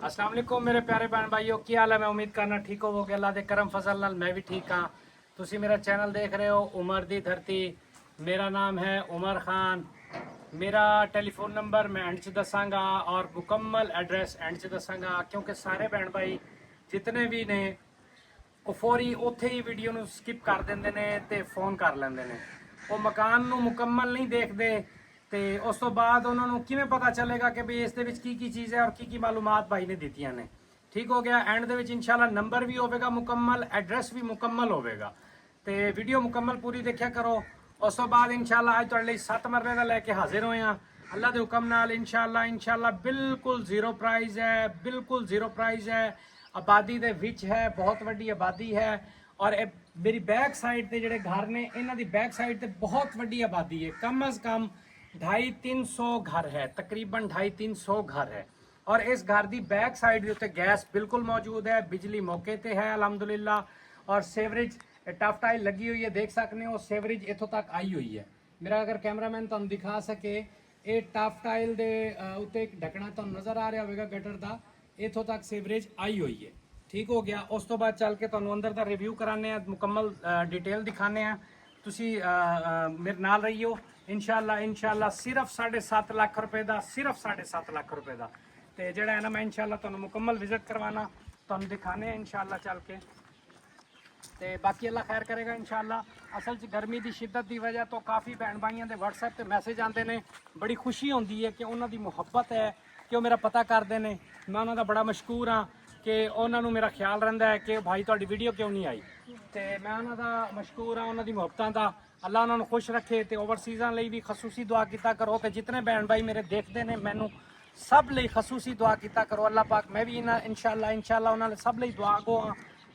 अस्सलाम वालेकुम मेरे प्यारे भैन भाइयों, की हाल है। मैं उम्मीद करना ठीक होवोगे। अल्लाह दे करम फजल नाल मैं भी ठीक हाँ। तुसी मेरा चैनल देख रहे हो उमर दी धरती। मेरा नाम है उमर खान। मेरा टेलीफोन नंबर मैं एंड च दसांगा और मुकम्मल एड्रैस एंड च दसांगा, क्योंकि सारे भैन भाई जितने भी ने ਉਹ ਫੌਰੀ ਉੱਥੇ ਹੀ ਵੀਡੀਓ ਨੂੰ ਸਕਿਪ ਕਰ ਦਿੰਦੇ ਨੇ ਤੇ ਫੋਨ ਕਰ ਲੈਂਦੇ ਨੇ। ਉਹ ਮਕਾਨ ਨੂੰ ਮੁਕੰਮਲ ਨਹੀਂ ਦੇਖਦੇ ਤੇ ਉਸ ਤੋਂ ਬਾਅਦ ਉਹਨਾਂ ਨੂੰ ਕਿਵੇਂ ਪਤਾ ਚੱਲੇਗਾ ਕਿ ਵੀ ਇਸ ਦੇ ਵਿੱਚ ਕੀ ਕੀ ਚੀਜ਼ ਹੈ ਔਰ ਕੀ ਕੀ ਮਾਲੂਮਾਤ ਭਾਈ ਨੇ ਦਿੱਤੀਆਂ ਨੇ। ਠੀਕ ਹੋ ਗਿਆ। ਐਂਡ ਦੇ ਵਿੱਚ ਇਨਸ਼ਾਅੱਲਾ ਨੰਬਰ ਵੀ ਹੋਵੇਗਾ ਮੁਕੰਮਲ, ਐਡਰੈਸ ਵੀ ਮੁਕੰਮਲ ਹੋਵੇਗਾ ਤੇ ਵੀਡੀਓ ਮੁਕੰਮਲ ਪੂਰੀ ਦੇਖਿਆ ਕਰੋ। ਉਸ ਤੋਂ ਬਾਅਦ ਇਨਸ਼ਾਅੱਲਾ ਅੱਜ ਤੁਹਾਡੇ ਲਈ 7 ਮਰਲੇ ਦਾ ਲੈ ਕੇ ਹਾਜ਼ਰ ਹੋਏ ਹਾਂ ਅੱਲਾ ਦੇ ਹੁਕਮ ਨਾਲ। ਇਨਸ਼ਾਅੱਲਾ ਬਿਲਕੁਲ ਜ਼ੀਰੋ ਪ੍ਰਾਈਜ਼ ਹੈ, ਬਿਲਕੁਲ ਜ਼ੀਰੋ ਪ੍ਰਾਈਜ਼ ਹੈ। आबादी ਦੇ ਵਿੱਚ ਹੈ, ਬਹੁਤ ਵੱਡੀ ਆਬਾਦੀ ਹੈ ਔਰ ਇਹ ਮੇਰੀ ਬੈਕ ਸਾਈਡ ਤੇ ਜਿਹੜੇ ਘਰ ਨੇ ਇਹਨਾਂ ਦੀ ਬੈਕ ਸਾਈਡ ਤੇ ਬਹੁਤ ਵੱਡੀ ਆਬਾਦੀ ਹੈ। ਕਮ ਅਜ਼ ਕਮ 250-300 ਘਰ ਹੈ, ਤਕਰੀਬਨ 250-300 ਘਰ ਹੈ ਔਰ ਇਸ ਘਰ ਦੀ ਬੈਕ ਸਾਈਡ ਦੇ ਉੱਤੇ ਗੈਸ ਬਿਲਕੁਲ ਮੌਜੂਦ ਹੈ, ਬਿਜਲੀ ਮੌਕੇ ਤੇ ਹੈ ਅਲਹਮਦੁਲਿल्लाह ਔਰ ਸੀਵਰੇਜ ਟਫ ਟਾਈਲ ਲੱਗੀ ਹੋਈ ਹੈ। ਦੇਖ ਸਕਦੇ ਹੋ ਸੀਵਰੇਜ ਇੱਥੋਂ ਤੱਕ ਆਈ ਹੋਈ ਹੈ। ਮੇਰਾ ਅਗਰ ਕੈਮਰਾਮੈਨ ਤੁਹਾਨੂੰ ਦਿਖਾ ਸਕੇ ਇਹ ਟਫ ਟਾਈਲ ਦੇ ਉੱਤੇ ਇੱਕ ਢੱਕਣਾ ਤੁਹਾਨੂੰ ਨਜ਼ਰ ਆ ਰਿਹਾ ਹੋਵੇਗਾ ਗਟਰ ਦਾ, ਇੱਥੋਂ ਤੱਕ ਸੀਵਰੇਜ ਆਈ ਹੋਈ ਹੈ। ਠੀਕ ਹੋ ਗਿਆ। ਉਸ ਤੋਂ ਬਾਅਦ ਚੱਲ ਕੇ ਤੁਹਾਨੂੰ ਅੰਦਰ ਦਾ ਰਿਵਿਊ ਕਰਾਣੇ ਆ, ਮੁਕੰਮਲ ਡਿਟੇਲ ਦਿਖਾਣੇ ਆ। ਤੁਸੀਂ ਮੇਰੇ ਨਾਲ ਰਹੀਓ ਇਨਸ਼ਾਅੱਲਾ ਸਿਰਫ 7.5 ਲੱਖ ਰੁਪਏ ਦਾ, ਸਿਰਫ 7.5 ਲੱਖ ਰੁਪਏ ਦਾ। ਤੇ ਜਿਹੜਾ ਹੈ ਨਾ ਮੈਂ ਇਨਸ਼ਾਅੱਲਾ ਤੁਹਾਨੂੰ ਮੁਕੰਮਲ ਵਿਜ਼ਿਟ ਕਰਵਾਣਾ, ਤੁਹਾਨੂੰ ਦਿਖਾਣੇ ਆ ਇਨਸ਼ਾਅੱਲਾ ਚੱਲ ਕੇ। ਤੇ ਬਾਕੀ ਅੱਲਾ ਖੈਰ ਕਰੇਗਾ ਇਨਸ਼ਾਅੱਲਾ। ਅਸਲ 'ਚ ਗਰਮੀ ਦੀ ਸ਼ਿੱਦਤ ਦੀ ਵਜ੍ਹਾ ਤੋਂ ਕਾਫੀ ਭੈਣ ਭਾਈਆਂ ਦੇ WhatsApp ਤੇ ਮੈਸੇਜ ਆਉਂਦੇ ਨੇ। ਬੜੀ ਖੁਸ਼ੀ ਹੁੰਦੀ ਹੈ ਕਿ ਉਹਨਾਂ ਦੀ ਮੁਹੱਬਤ ਹੈ ਕਿ ਉਹ ਮੇਰਾ ਪਤਾ ਕਰਦੇ ਨੇ। ਮੈਂ ਉਹਨਾਂ ਦਾ ਬੜਾ ਮਸ਼ਕੂਰ ਹਾਂ ਕਿ ਉਹਨਾਂ ਨੂੰ ਮੇਰਾ ਖਿਆਲ ਰਹਿੰਦਾ ਹੈ ਕਿ ਭਾਈ ਤੁਹਾਡੀ ਵੀਡੀਓ ਕਿਉਂ ਨਹੀਂ ਆਈ। ਤੇ ਮੈਂ ਉਹਨਾਂ ਦਾ ਮਸ਼ਕੂਰ ਹਾਂ, ਉਹਨਾਂ ਦੀ ਮੁਹੱਬਤਾਂ ਦਾ। ਅੱਲਾ ਉਹਨਾਂ ਨੂੰ ਖੁਸ਼ ਰੱਖੇ ਤੇ ਓਵਰਸੀਜ਼ਾਂ ਲਈ ਵੀ ਖਸੂਸੀ ਦੁਆ ਕੀਤਾ ਕਰੋ। ਤੇ ਜਿਤਨੇ ਭੈਣ ਭਾਈ ਮੇਰੇ ਦੇਖਦੇ ਨੇ ਮੈਨੂੰ ਸਭ ਲਈ ਖਸੂਸੀ ਦੁਆ ਕੀਤਾ ਕਰੋ। ਅੱਲਾ ਪਾਕ ਮੈਂ ਵੀ ਇਨਸ਼ਾਅੱਲਾ ਉਹਨਾਂ ਲਈ ਸਭ ਲਈ ਦੁਆ ਗੋ ਹਾਂ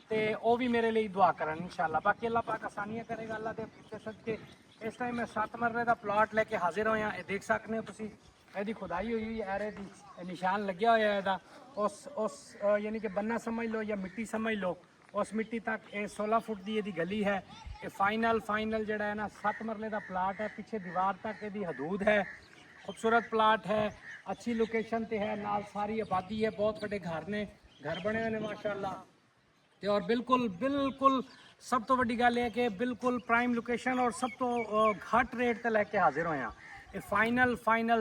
ਤੇ ਉਹ ਵੀ ਮੇਰੇ ਲਈ ਦੁਆ ਕਰਨ ਇਨਸ਼ਾਅੱਲਾ। ਬਾਕੀ ਅੱਲਾ ਪਾਕ ਆਸਾਨੀਆਂ ਕਰੇਗਾ ਅੱਲਾ ਦੇ ਸਦਕੇ। ਇਸ ਟਾਈਮ ਮੈਂ 7 ਮਰਲੇ ਦਾ ਪਲਾਟ ਲੈ ਕੇ ਹਾਜ਼ਰ ਹੋਇਆ। ਇਹ ਦੇਖ ਸਕਦੇ ਹੋ ਤੁਸੀਂ, ਇਹਦੀ ਖੁਦਾਈ ਹੋਈ ਹੈ, ਐਰੇ ਦੀ ਨਿਸ਼ਾਨ ਲੱਗਿਆ ਹੋਇਆ ਇਹਦਾ। ਉਸ ਯਾਨੀ ਕਿ ਬੰਨਾ ਸਮਝ ਲਓ ਜਾਂ ਮਿੱਟੀ ਸਮਝ ਲਓ, ਉਸ ਮਿੱਟੀ ਤੱਕ ਇਹ 16 ਫੁੱਟ ਦੀ ਇਹਦੀ ਗਲੀ ਹੈ। ਇਹ ਫਾਈਨਲ ਜਿਹੜਾ ਹੈ ਨਾ 7 ਮਰਲੇ ਦਾ ਪਲਾਟ ਹੈ। ਪਿੱਛੇ ਦੀਵਾਰ ਤੱਕ ਇਹਦੀ ਹਦੂਦ ਹੈ। ਖੂਬਸੂਰਤ ਪਲਾਟ ਹੈ, ਅੱਛੀ ਲੋਕੇਸ਼ਨ ਤੇ ਹੈ, ਨਾਲ ਸਾਰੀ ਆਬਾਦੀ ਹੈ, ਬਹੁਤ ਵੱਡੇ ਘਰ ਨੇ, ਘਰ ਬਣੇ ਹੋਏ ਨੇ ਮਾਸ਼ਾਅੱਲਾ। ਤੇ ਔਰ ਬਿਲਕੁਲ ਸਭ ਤੋਂ ਵੱਡੀ ਗੱਲ ਇਹ ਕਿ ਬਿਲਕੁਲ ਪ੍ਰਾਈਮ ਲੋਕੇਸ਼ਨ ਔਰ ਸਭ ਤੋਂ ਘੱਟ ਰੇਟ ਤੇ ਲੈ ਕੇ ਹਾਜ਼ਰ ਹੋਏ ਹਾਂ। ਇਹ ਫਾਈਨਲ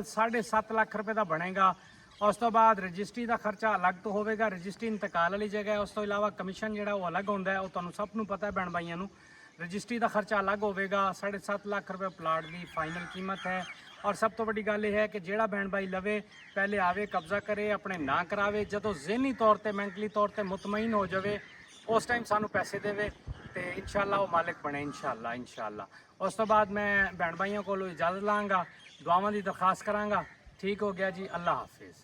7.5 ਲੱਖ ਰੁਪਏ ਦਾ ਬਣੇਗਾ। ਉਸ ਤੋਂ ਬਾਅਦ ਰਜਿਸਟਰੀ ਦਾ ਖਰਚਾ ਅਲੱਗ ਤੋਂ ਹੋਵੇਗਾ। ਰਜਿਸਟਰੀ ਇੰਤਕਾਲ ਵਾਲੀ ਜਗ੍ਹਾ ਹੈ। ਉਸ ਤੋਂ ਇਲਾਵਾ ਕਮਿਸ਼ਨ ਜਿਹੜਾ ਉਹ ਅਲੱਗ ਹੁੰਦਾ ਹੈ, ਉਹ ਤੁਹਾਨੂੰ ਸਭ ਨੂੰ ਪਤਾ ਹੈ ਭੈਣ ਭਾਈਆਂ ਨੂੰ। ਰਜਿਸਟਰੀ ਦਾ ਖਰਚਾ ਅਲੱਗ ਹੋਵੇਗਾ। 7.5 ਲੱਖ ਰੁਪਏ ਪਲਾਟ ਦੀ ਫਾਈਨਲ ਕੀਮਤ ਹੈ। ਔਰ ਸਭ ਤੋਂ ਵੱਡੀ ਗੱਲ ਇਹ ਹੈ ਕਿ ਜਿਹੜਾ ਭੈਣ ਭਾਈ ਲਵੇ ਪਹਿਲੇ ਆਵੇ, ਕਬਜ਼ਾ ਕਰੇ, ਆਪਣੇ ਨਾਂ ਕਰਾਵੇ। ਜਦੋਂ ਜ਼ਿਹਨੀ ਤੌਰ ਤੇ ਮੈਂਟਲੀ ਤੌਰ ਤੇ ਮੁਤਮਈਨ ਹੋ ਜਾਵੇ ਉਸ ਟਾਈਮ ਸਾਨੂੰ ਪੈਸੇ ਦੇਵੇ ਤੇ ਇਨਸ਼ਾਅੱਲਾ ਉਹ ਮਾਲਿਕ ਬਣੇ ਇਨਸ਼ਾਅੱਲਾ। ਉਸ ਤੋਂ ਬਾਅਦ ਮੈਂ ਭੈਣ ਭਾਈਆਂ ਕੋਲੋਂ ਇਜਾਜ਼ਤ ਲਾਂਗਾ, ਦੁਆਵਾਂ ਦੀ ਦਰਖਾਸਤ ਕਰਾਂਗਾ। ਠੀਕ ਹੋ ਗਿਆ ਜੀ। ਅੱਲਾ ਹਾਫਿਜ਼।